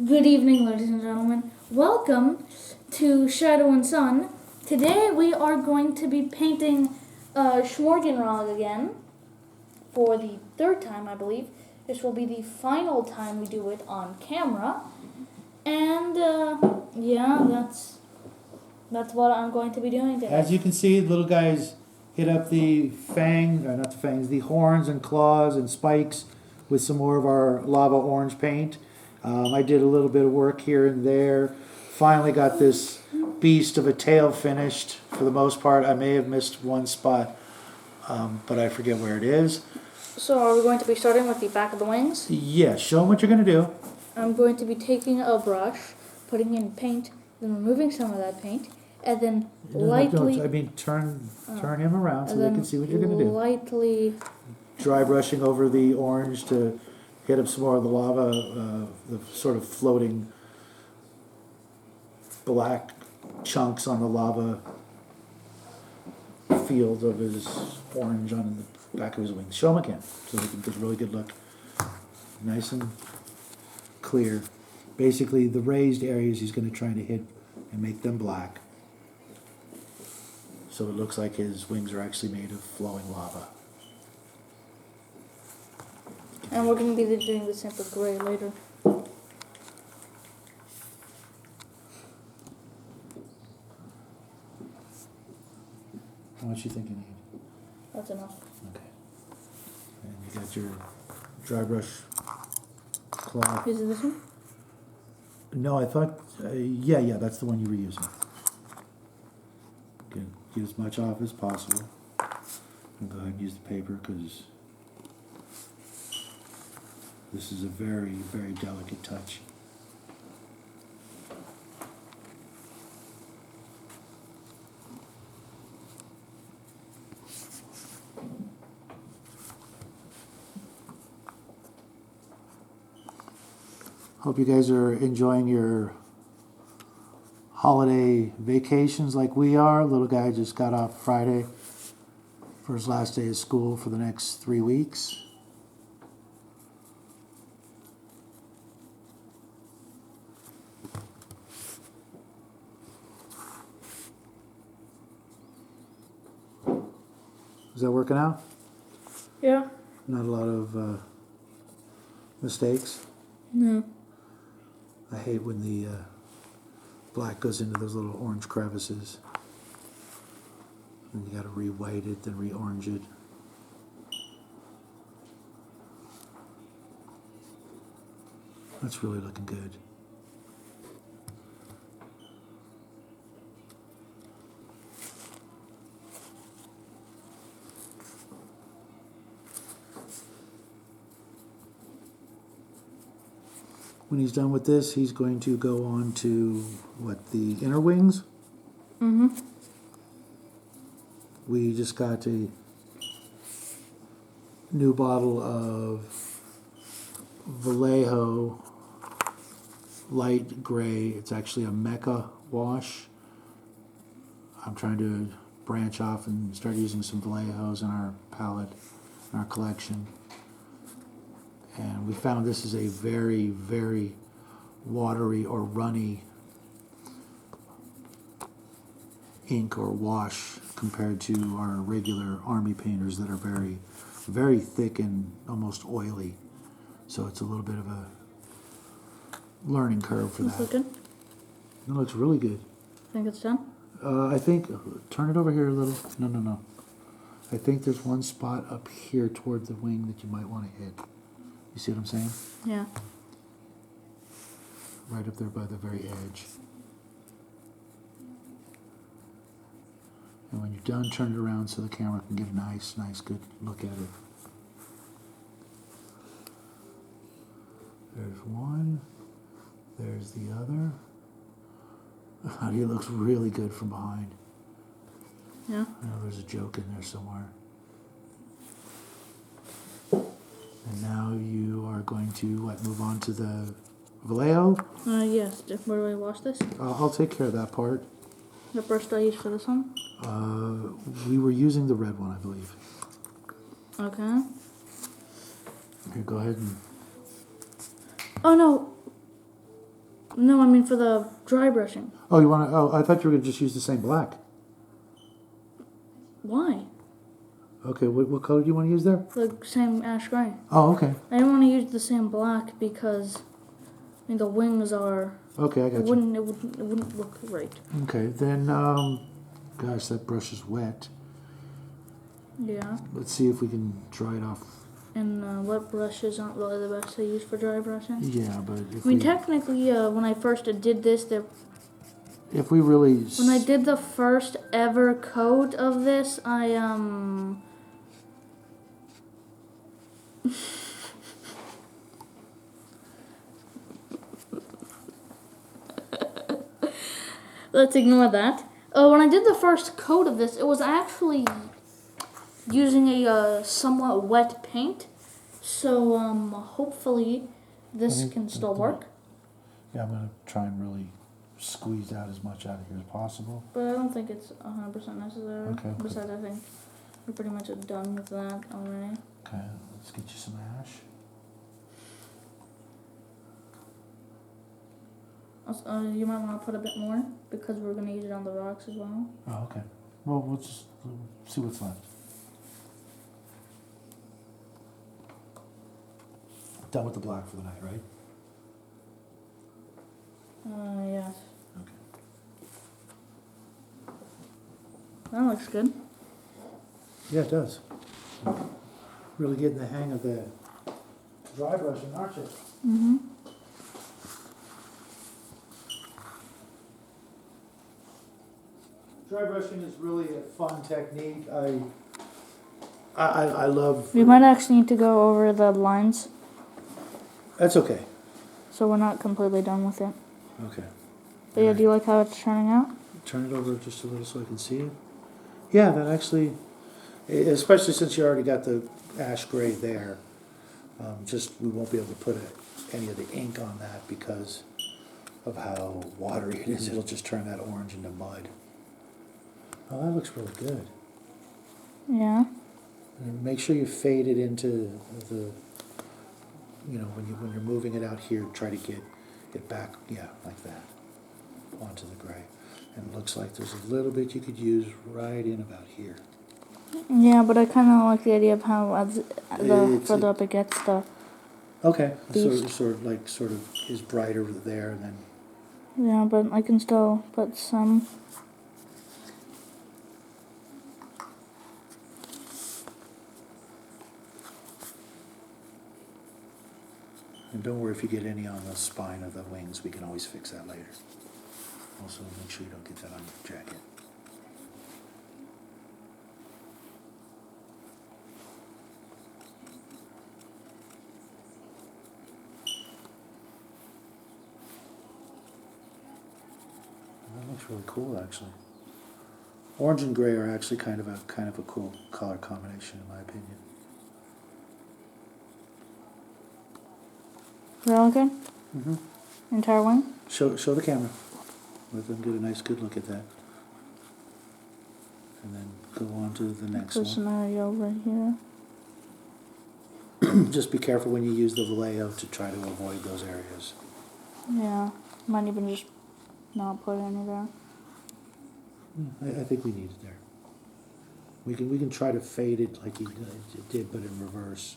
Good evening, ladies and gentlemen. Welcome to Shadow and Sun. Today we are going to be painting Schmargonrog again for the third time, I believe. This will be the final time we do it on camera. And yeah, that's what I'm going to be doing today. As you can see, the little guys hit up the not the fangs, the horns and claws and spikes with some more of our lava orange paint. I did a little bit of work here and there. Finally got this beast of a tail finished for the most part. I may have missed one spot, but I forget where it is. So are we going to be starting with the back of the wings? Yeah, show them what you're going to do. I'm going to be taking a brush, putting in paint, then removing some of that paint, and then lightly... turn him around so they can see what you're going to do. Lightly... Dry brushing over the orange to hit up some more of the lava, the sort of floating black chunks on the lava field of his orange on the back of his wings. Show him again so they can get a really good look. Nice and clear. Basically, the raised areas he's going to try to hit and make them black. So it looks like his wings are actually made of flowing lava. And we're going to be doing the same with gray later. How much you think you need? That's enough. Okay. And you got your dry brush cloth. Is it this one? No, I thought, yeah, that's the one you were using. Get as much off as possible. And go ahead and use the paper because this is a very, very delicate touch. Hope you guys are enjoying your holiday vacations like we are. Little guy just got off Friday for his last day of school for the next 3 weeks. Is that working out? Yeah. Not a lot of mistakes? No. I hate when the black goes into those little orange crevices. And you gotta re-white it, then re-orange it. That's really looking good. When he's done with this, he's going to go on to, the inner wings? Mm-hmm. We just got a new bottle of Vallejo light gray. It's actually a Mecha wash. I'm trying to branch off and start using some Vallejos in our palette, in our collection. And we found this is a very, very watery or runny ink or wash compared to our regular army painters that are very, very thick and almost oily. So it's a little bit of a learning curve for that. Looking. It looks really good. Think it's done? I think, turn it over here a little. No. I think there's one spot up here toward the wing that you might want to hit. You see what I'm saying? Yeah. Right up there by the very edge. And when you're done, turn it around so the camera can get a nice, good look at it. There's one. There's the other. He looks really good from behind. Yeah. I know there's a joke in there somewhere. And now you are going to, move on to the Vallejo? Yes. Where do I wash this? I'll take care of that part. The brush I use for this one? We were using the red one, I believe. Okay. Here, go ahead and... Oh no. No, I mean for the dry brushing. Oh, you want to? Oh, I thought you were going to just use the same black. Why? Okay, what color do you want to use there? The same ash gray. Oh, okay. I don't want to use the same black because I mean the wings are. Okay, I got It you. wouldn't look right. Okay, then, gosh, that brush is wet. Yeah. Let's see if we can dry it off. And wet brushes aren't really the best to use for dry brushing. Yeah, but if I mean, technically, when I first did this, if we really when I did the first ever coat of this, I let's ignore that. When I did the first coat of this, it was actually using a somewhat wet paint. So hopefully this can still work. Yeah, I'm gonna try and really squeeze out as much out of here as possible. But I don't think it's 100% necessary. Okay. Besides, I think we're pretty much done with that already. Okay, let's get you some ash. Also, you might want to put a bit more because we're going to use it on the rocks as well. Oh, okay. Well, we'll just see what's left. Done with the black for the night, right? Yes. Okay. That looks good. Yeah, it does. Really getting the hang of the dry brushing, aren't you? Mm-hmm. Dry brushing is really a fun technique. I love. We might actually need to go over the lines That's okay. so we're not completely done with it. Okay. But yeah, do you like how it's turning out? Turn it over just a little so I can see it. Yeah, that actually, especially since you already got the ash gray there, just we won't be able to put any of the ink on that because of how watery it is. It'll just turn that orange into mud. Oh, that looks really good. Yeah. And make sure you fade it into the, when you're moving it out here, try to get it back, yeah, like that, onto the gray. And it looks like there's a little bit you could use right in about here. Yeah, but I kind of like the idea of how the It's- further up it gets, the Okay, so Beast. sort of is brighter there, and then yeah. But I can still put some. and don't worry if you get any on the spine of the wings. We can always fix that later. Also, make sure you don't get that on your jacket. That looks really cool, actually. Orange and gray are actually kind of a cool color combination, in my opinion. Is that okay? Mm-hmm. Entire wing? Show the camera. Let them get a nice good look at that. And then go on to the next The one. scenario right here. Just be careful when you use the Vallejo to try to avoid those areas. Yeah. Might even just not put any there. I think we need it there. We can try to fade it like you did, but in reverse.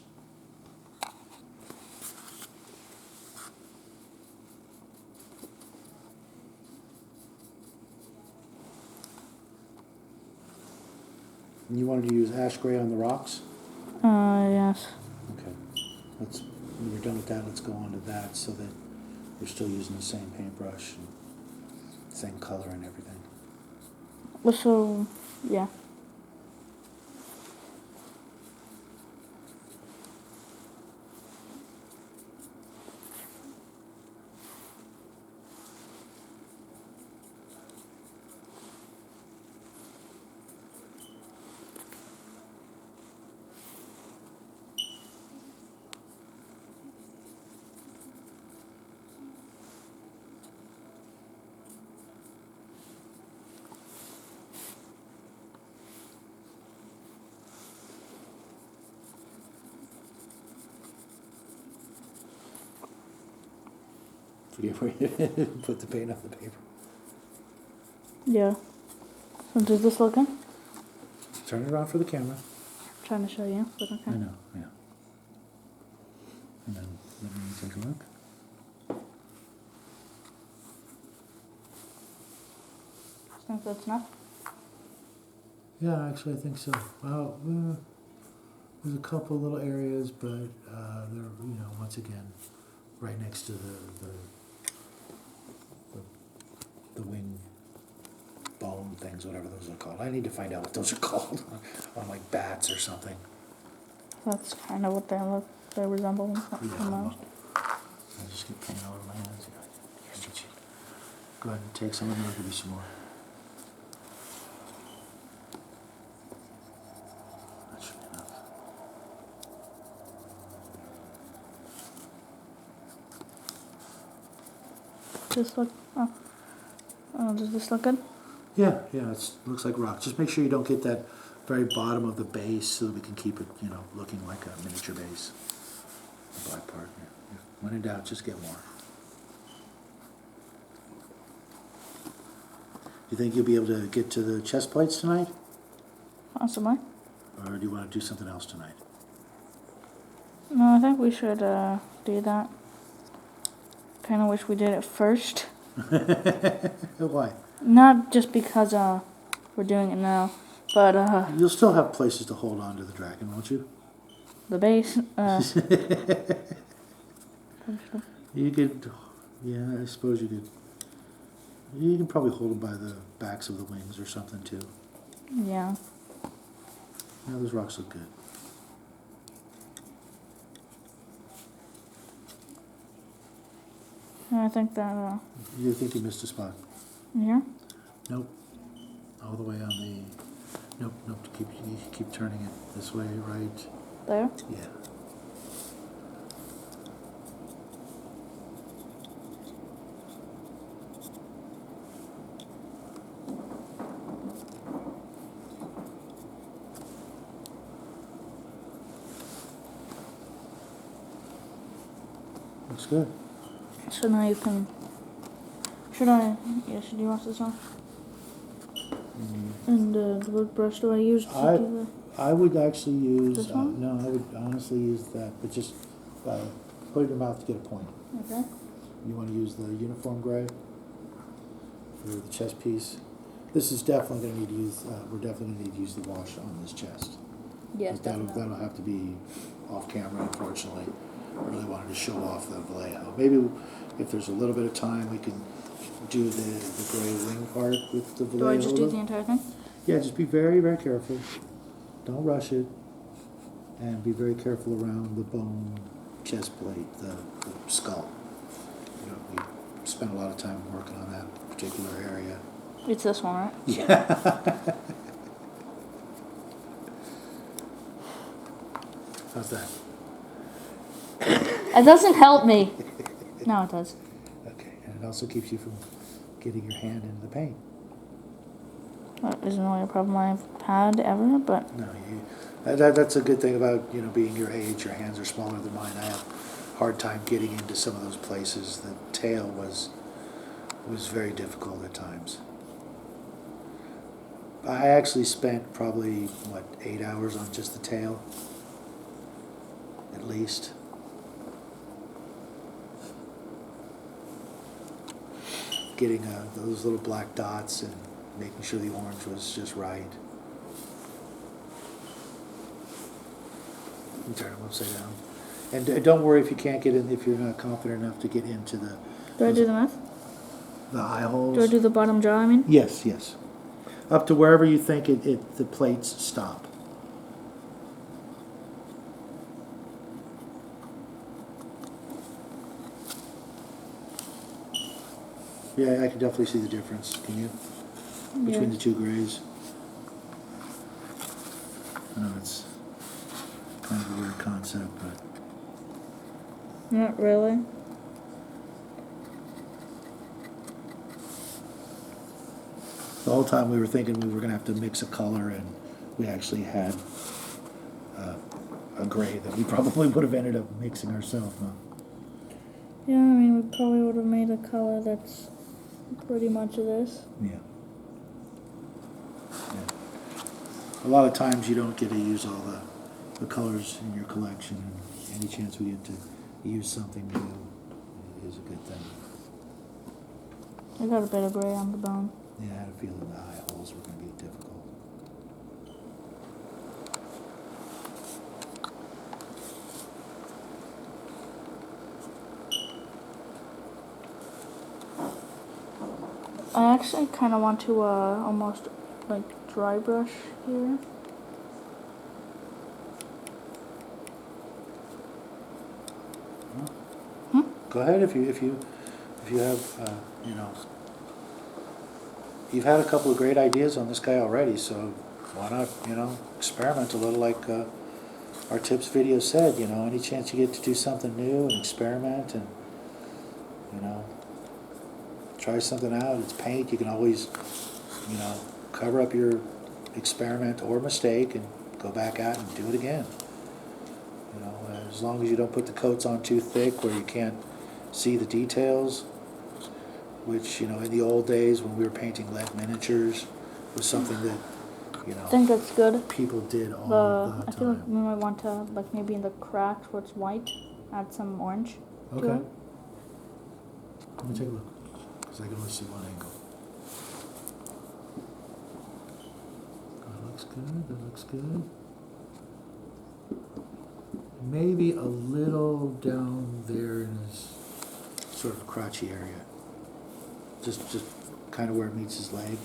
And you wanted to use ash gray on the rocks? Yes. Okay. When you're done with that, let's go on to that so that we're still using the same paintbrush and same color and everything. Well, so, yeah. Forget where you put the paint on the paper. Yeah. So does this look good? Turn it around for the camera. I'm trying to show you. But okay. I know, yeah. And then let me take a look. Think that's enough? Yeah, actually, I think so. Well, there's a couple little areas, but they're, once again, right next to the wing bone things, whatever those are called. I need to find out what those are called. On like bats or something. That's kind of what they look. They resemble Yeah, the most. I just get paint all over my hands. Here's the cheap. Go ahead and take some of them. I'll give you some more. That should be enough. Just look. Oh, does this look good? Yeah, it looks like rock. Just make sure you don't get that very bottom of the base so that we can keep it, looking like a miniature base. The black part. Yeah. When in doubt, just get more. You think you'll be able to get to the chest plates tonight? Possibly. Or do you want to do something else tonight? No, I think we should do that. Kind of wish we did it first. Why? Not just because we're doing it now, but You'll still have places to hold on to the dragon, won't you? the base. You could, yeah, I suppose you could. You can probably hold them by the backs of the wings or something too. Yeah. Yeah, those rocks look good. I think that You think you missed a spot? here. Nope. All the way on the. Nope. You keep turning it this way, right? There. Yeah. Looks good. So now you can. Should I? Yeah. Should you wash this off? And the wood brush do I use? I would actually use. This one? No, I would honestly use that, but just put it in your mouth to get a point. Okay. You want to use the uniform gray for the chest piece. This is definitely going to need to use. We're definitely going to need to use the wash on this chest. Yes, That'll have to be off camera, unfortunately. I really wanted to show off the Vallejo. Maybe if there's a little bit of time, we can do the gray wing part with the Vallejo. Do I just do the entire thing? Yeah, just be very, very careful. Don't rush it. And be very careful around the bone chest plate, the skull. We spent a lot of time working on that particular area. It's this one, right? Yeah. How's that? It doesn't help me. No, it does. Okay, and it also keeps you from getting your hand into the paint. That isn't really a problem I've had ever, but No, that's a good thing about being your age. Your hands are smaller than mine. I have a hard time getting into some of those places. The tail was very difficult at times. I actually spent probably 8 hours on just the tail, at least. Getting those little black dots and making sure the orange was just right. And turn them upside down. And don't worry if you can't get in, if you're not confident enough to get into the... do I do the mouth? The eye holes. Do I do the bottom jaw, I mean? Yes. Up to wherever you think the plates stop. Yeah, I can definitely see the difference. Can you? Between the two grays. I know it's kind of a weird concept, but... Not really. The whole time we were thinking we were going to have to mix a color, and we actually had a gray that we probably would have ended up mixing ourselves. Huh? Yeah, I mean, we probably would have made a color that's pretty much this. Yeah. A lot of times you don't get to use all the colors in your collection, and any chance we get to use something new is a good thing. I got a bit of gray on the bone. Yeah, I had a feeling the eye holes were going to be difficult. I actually kind of want to almost like dry brush here. Go ahead if you have you know, you've had a couple of great ideas on this guy already, so why not, you know, experiment a little like our tips video said, you know, any chance you get to do something new and experiment and, you know, try something out. It's paint, you can always, you know, cover up your experiment or mistake and go back out and do it again. You know, as long as you don't put the coats on too thick where you can't see the details, which, you know, in the old days when we were painting lead miniatures was something that, you know, I think that's good. people did all the I feel like time. we might want to, like maybe in the cracks where it's white, add some orange to Okay. it. Let me take a look, because I can only see one angle. That looks good, that looks good. Maybe a little down there in his sort of crotchy area. Just kind of where it meets his leg.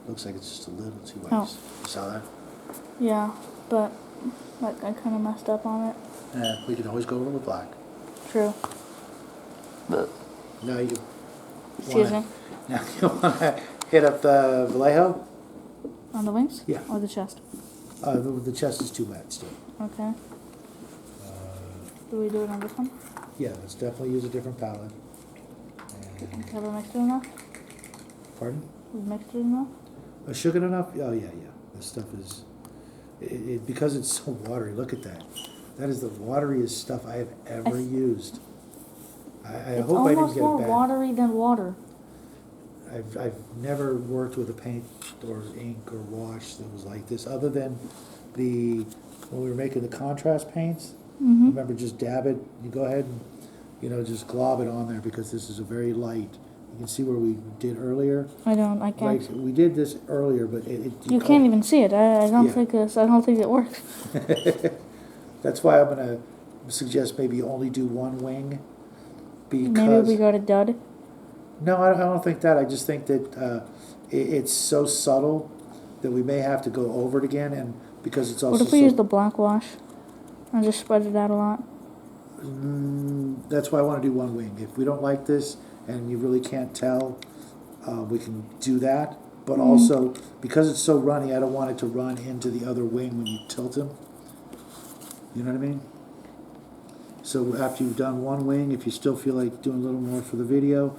Looks like it's just a little too white. Oh. You saw that? Yeah, but like I kind of messed up on it. Yeah, we can always go over with black. True. Now you Excuse me. Now you want to hit up the Vallejo? On the wings? Yeah. Or the chest? The chest is too wet still. Okay. Do we do it on this one? Yeah, let's definitely use a different palette. And, Have we mixed it enough? pardon? We've mixed it enough? Sugar enough? Oh yeah, yeah. This stuff is, because it's so watery. Look at that. That is the wateriest stuff I have ever used. I It's hope I didn't almost get more it bad. watery than water. I've never worked with a paint or ink or wash that was like this, other than when we were making the contrast paints. Mm-hmm. Remember, just dab it. You go ahead and, you know, just glob it on there because this is a very light. You can see where we did earlier. I can't. Right, we did this earlier, but You can't even see it. I don't Yeah. think I don't think it works. That's why I'm gonna suggest maybe only do one wing. Because Maybe we got a dud. no, I don't think that. I just think that it's so subtle that we may have to go over it again, and because it's also What if we use the black wash and just spread it out a lot? That's why I want to do one wing. If we don't like this and you really can't tell, we can do that. But also, because it's so runny, I don't want it to run into the other wing when you tilt him. You know what I mean? So after you've done one wing, if you still feel like doing a little more for the video,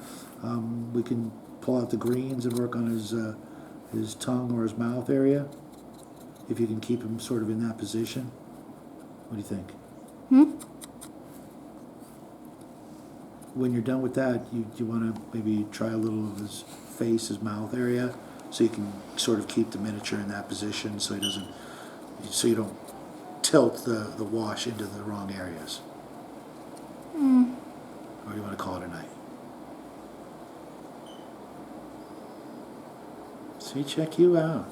we can pull out the greens and work on his tongue or his mouth area. If you can keep him sort of in that position. What do you think? When you're done with that, you want to maybe try a little of his face, his mouth area, so you can sort of keep the miniature in that position, so you don't tilt the wash into the wrong areas. Or do you want to call it a night? See, check you out.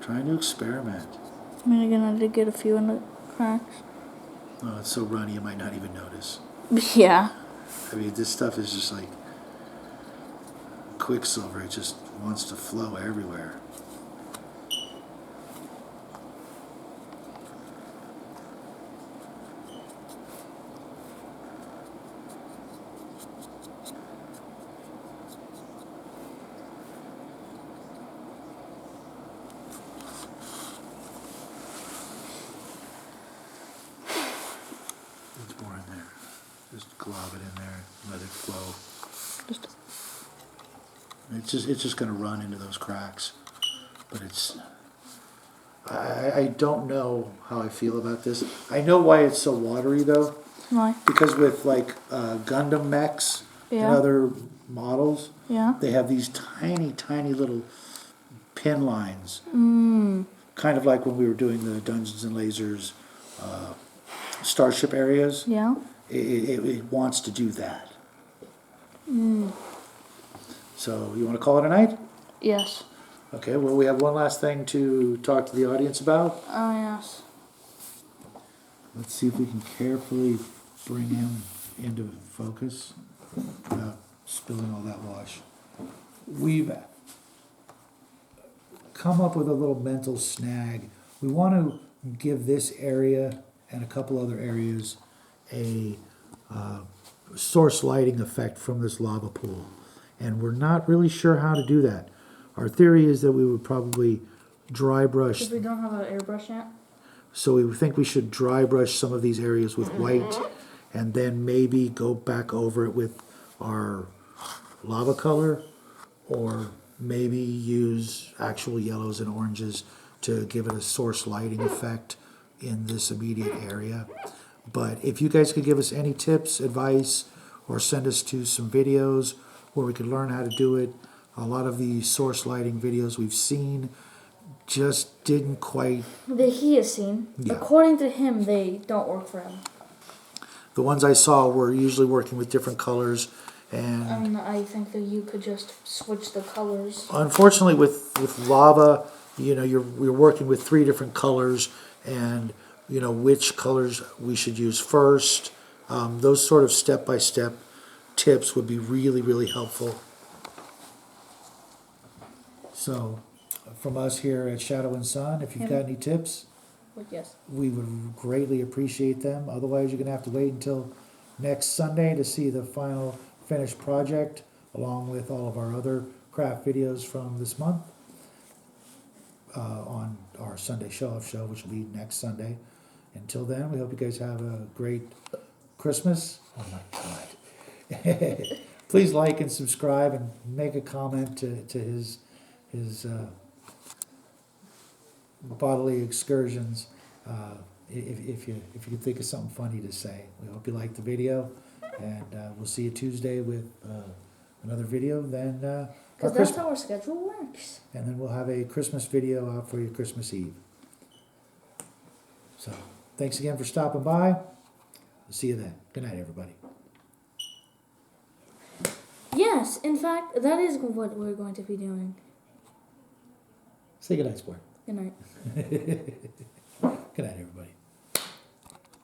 Trying to experiment. I mean, again, I did get a few in the cracks. Oh, it's so runny you might not even notice. Yeah. I mean, this stuff is just like quicksilver. It just wants to flow everywhere. There's more in there. Just glob it in there, let it flow. It's just going to run into those cracks, but I don't know how I feel about this. I know why it's so watery though, Why? Because with like Gundam mechs and Yeah. other models, Yeah. they have these tiny, tiny little pin lines. Mm. Kind of like when we were doing the Dungeons and Lasers starship areas. Yeah. It wants to do that. Mm. So you want to call it a night? Yes. Okay, well, we have one last thing to talk to the audience about. Oh, yes. Let's see if we can carefully bring him into focus without spilling all that wash. We've come up with a little mental snag. We want to give this area and a couple other areas a source lighting effect from this lava pool. And we're not really sure how to do that. Our theory is that we would probably dry brush. Because we don't have an airbrush yet. So we think we should dry brush some of these areas with white and then maybe go back over it with our lava color, or maybe use actual yellows and oranges to give it a source lighting effect in this immediate area. But if you guys could give us any tips, advice, or send us to some videos where we could learn how to do it. A lot of the source lighting videos we've seen just didn't quite. That he has seen. Yeah. According to him, they don't work for him. The ones I saw were usually working with different colors, and I think that you could just switch the colors. unfortunately with lava, you're working with 3 different colors, and which colors we should use first. Those sort of step-by-step tips would be really, really helpful. So, from us here at Shadow and Sun, if you've got any tips, But yes. we would greatly appreciate them. Otherwise, you're going to have to wait until next Sunday to see the final finished project, along with all of our other craft videos from this month on our Sunday show-off show, which will be next Sunday. Until then, we hope you guys have a great Christmas. Oh my God. Please like and subscribe and make a comment to his bodily excursions. If you can think of something funny to say. We hope you like the video, and we'll see you Tuesday with another video. Then Because that's how our schedule works. and then we'll have a Christmas video out for you Christmas Eve. So thanks again for stopping by. We'll see you then. Good night, everybody. Yes, in fact, that is what we're going to be doing. Say good night, sport. Good night. Good night, everybody.